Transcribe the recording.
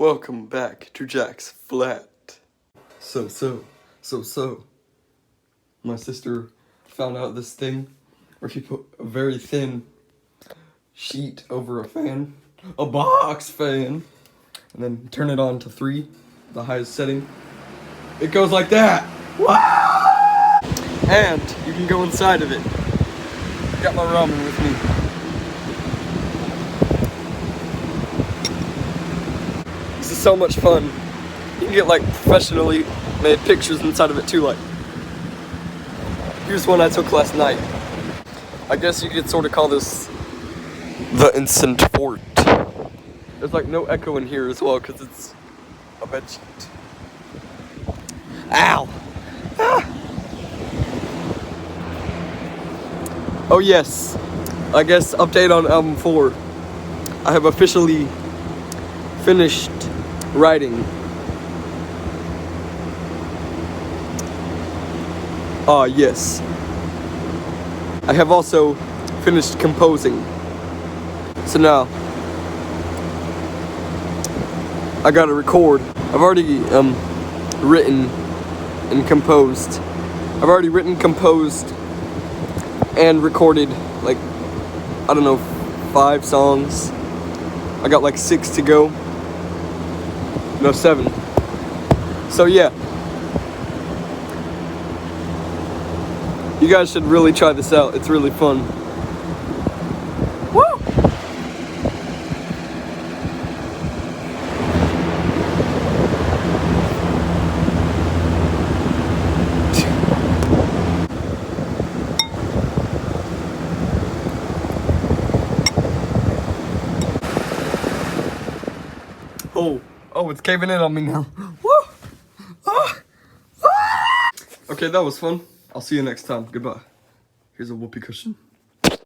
Welcome back to Jack's Flat. So. My sister found out this thing where she put a very thin sheet over a fan, a box fan, and then turn it on to 3, the highest setting. It goes like that. Wow! And you can go inside of it. Got my ramen with me. This is so much fun. You can get like professionally made pictures inside of it too. Like, here's one I took last night. I guess you could sort of call this the instant fort. There's like no echo in here as well because it's a bed sheet. Ow! Ah. Oh yes, I guess update on album 4. I have officially finished writing. Yes. I have also finished composing. So now, I gotta record. I've already written and composed. I've already written, composed, and recorded like, I don't know, 5 songs. I got like 6 to go. No, 7. So yeah. You guys should really try this out. It's really fun. Woo! Oh, it's caving in on me now. Woo! Ah! Ah! Okay, that was fun. I'll see you next time. Goodbye. Here's a whoopee cushion.